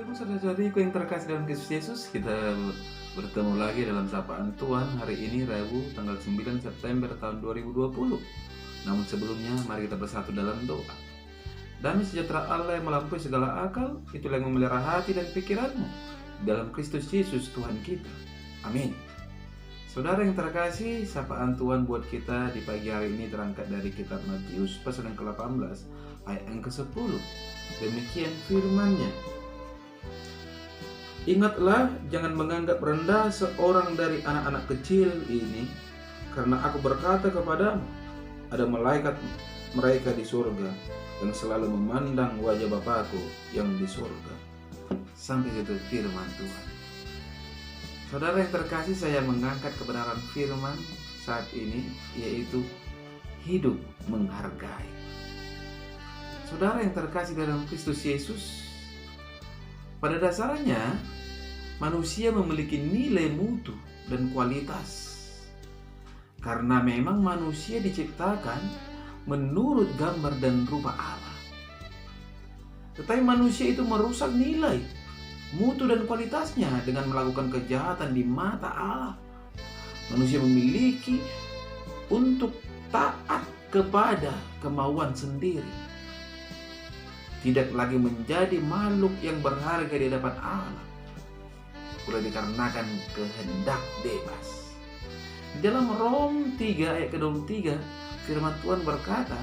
Bapak Ibu saudara-saudariku yang terkasih dalam Kristus Yesus, kita bertemu lagi dalam sapaan Tuhan hari ini Rabu tanggal 9 September tahun 2020. Namun sebelumnya mari kita bersatu dalam doa. Damai sejahtera Allah yang melampaui segala akal, itulah yang memelihara hati dan pikiranmu dalam Kristus Yesus Tuhan kita. Amin. Saudara yang terkasih, sapaan Tuhan buat kita di pagi hari ini terangkat dari kitab Matius pasal yang ke-18 ayat yang ke-10. Demikian firman-Nya. Ingatlah, jangan menganggap rendah seorang dari anak-anak kecil ini, karena aku berkata kepadamu, ada malaikat mereka di surga yang selalu memandang wajah Bapakku yang di surga. Sampai itu firman Tuhan. Saudara yang terkasih, saya mengangkat kebenaran firman saat ini, yaitu hidup menghargai. Saudara yang terkasih dalam Kristus Yesus, pada dasarnya manusia memiliki nilai mutu dan kualitas. Karena memang manusia diciptakan menurut gambar dan rupa Allah. Tetapi manusia itu merusak nilai, mutu dan kualitasnya dengan melakukan kejahatan di mata Allah. Manusia memiliki untuk taat kepada kemauan sendiri. Tidak lagi menjadi makhluk yang berharga di hadapan Allah, pula dikarenakan kehendak bebas. Dalam Rom 3 ayat ke-23, firman Tuhan berkata,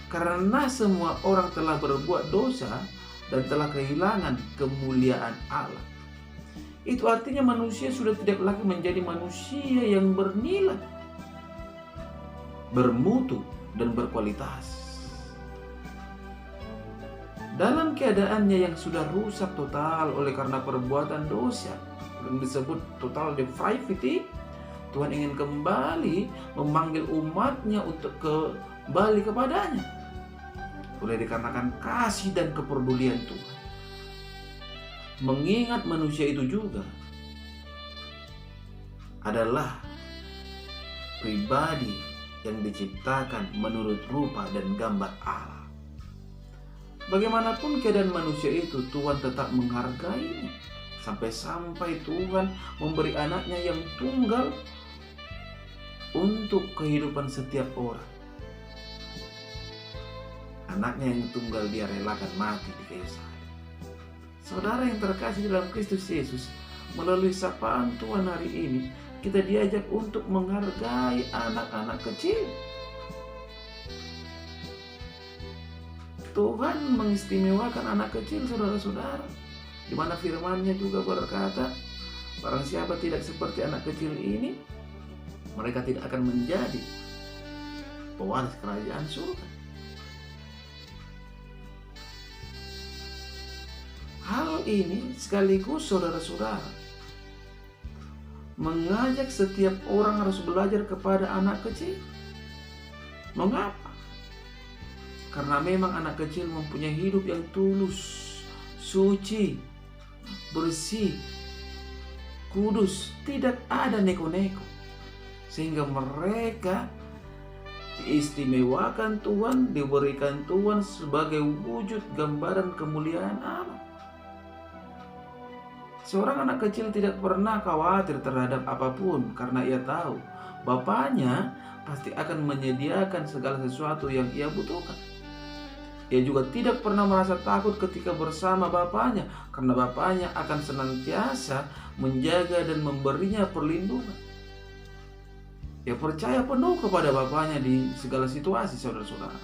karena semua orang telah berbuat dosa dan telah kehilangan kemuliaan Allah. Itu artinya manusia sudah tidak lagi menjadi manusia yang bernilai, bermutu, dan berkualitas. Dalam keadaannya yang sudah rusak total oleh karena perbuatan dosa, yang disebut total depravity, Tuhan ingin kembali memanggil umatnya untuk kembali kepadanya. Oleh dikarenakan kasih dan kepedulian Tuhan. Mengingat manusia itu juga adalah pribadi yang diciptakan menurut rupa dan gambar Allah. Bagaimanapun keadaan manusia itu, Tuhan tetap menghargainya. Sampai-sampai Tuhan memberi anaknya yang tunggal untuk kehidupan setiap orang. Anaknya yang tunggal dia relakan mati di kayu salib. Saudara yang terkasih dalam Kristus Yesus, melalui sapaan Tuhan hari ini, kita diajak untuk menghargai anak-anak kecil. Tuhan mengistimewakan anak kecil, saudara-saudara, di mana firman-Nya juga berkata, barang siapa tidak seperti anak kecil ini, mereka tidak akan menjadi pewaris kerajaan surga. Hal ini sekaligus, saudara-saudara, mengajak setiap orang harus belajar kepada anak kecil. Mengapa? Karena memang anak kecil mempunyai hidup yang tulus, suci, bersih, kudus, tidak ada neko-neko. Sehingga mereka diistimewakan Tuhan, diberikan Tuhan sebagai wujud gambaran kemuliaan Allah. Seorang anak kecil tidak pernah khawatir terhadap apapun karena ia tahu bapaknya pasti akan menyediakan segala sesuatu yang ia butuhkan. Ia juga tidak pernah merasa takut ketika bersama bapaknya, karena bapaknya akan senantiasa menjaga dan memberinya perlindungan. Ia percaya penuh kepada bapaknya di segala situasi, saudara-saudara.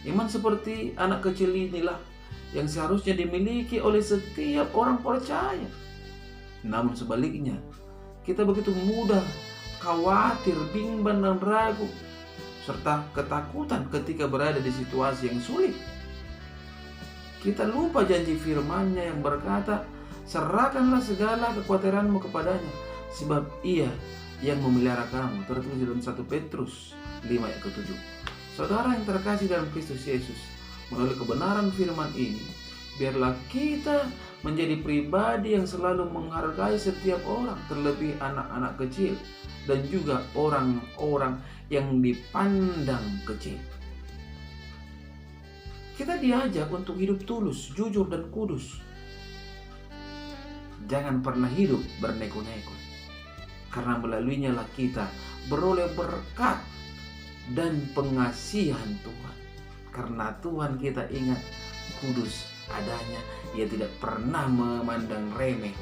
Iman seperti anak kecil inilah yang seharusnya dimiliki oleh setiap orang percaya. Namun sebaliknya, kita begitu mudah khawatir, bimbang, dan ragu, serta ketakutan ketika berada di situasi yang sulit. Kita lupa janji firman-Nya yang berkata, serahkanlah segala kekhawatiranmu kepadanya, sebab Ia yang memelihara kamu. Tertulis dalam 1 Petrus 5 ayat ke-7. Saudara yang terkasih dalam Kristus Yesus, melalui kebenaran firman ini, biarlah kita menjadi pribadi yang selalu menghargai setiap orang, terlebih anak-anak kecil dan juga orang-orang yang dipandang kecil. Kita diajak untuk hidup tulus, jujur, dan kudus. Jangan pernah hidup berneko-neko, karena melaluinya lah kita beroleh berkat dan pengasihan Tuhan. Karena Tuhan kita ingat kudus adanya, Ia tidak pernah memandang remeh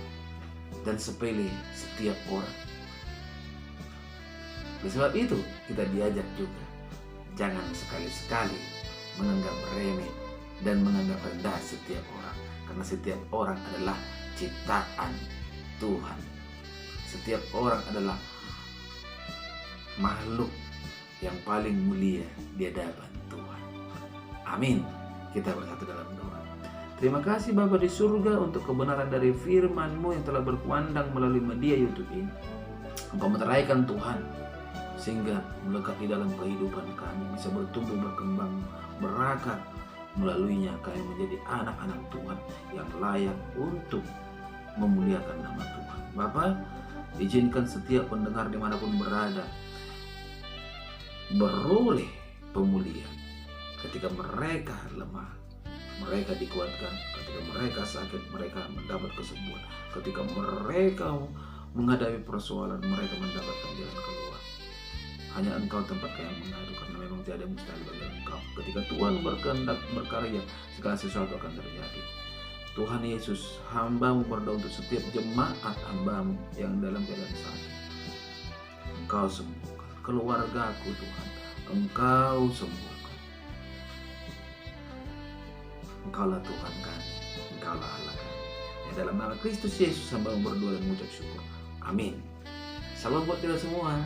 dan sepele setiap orang. Oleh sebab itu kita diajak juga, jangan sekali-sekali menganggap remeh dan menganggap rendah setiap orang, karena setiap orang adalah ciptaan Tuhan. Setiap orang adalah makhluk yang paling mulia di hadapan Tuhan. Amin. Kita bersatu dalam doa. Terima kasih Bapa di surga untuk kebenaran dari firman-Mu yang telah berkumandang melalui media YouTube ini. Engkau meteraikan Tuhan, sehingga melekat di dalam kehidupan kami, bisa bertumbuh, berkembang, berakar. Melaluinya kami menjadi anak-anak Tuhan yang layak untuk memuliakan nama Tuhan. Bapa, izinkan setiap pendengar dimanapun berada beroleh pemulihan ketika mereka lemah, mereka dikuatkan. Ketika mereka sakit, mereka mendapat kesembuhan. Ketika mereka menghadapi persoalan, mereka mendapatkan jalan keluar. Hanya Engkau tempat kami mengadu, karena memang tiada mustahil bagi Engkau. Ketika Tuhan berkehendak berkarya, segala sesuatu akan terjadi. Tuhan Yesus, hamba-Mu berdoa untuk setiap jemaat hamba-Mu yang dalam keadaan sakit. Engkau sembuhkan keluargaku Tuhan, Engkau sembuhkan. Engkaulah Tuhan kami, Engkaulah Allah kami. Ya, dalam nama Kristus Yesus hamba-Mu berdoa dan mengucap syukur. Amin. Salam buat kita semua.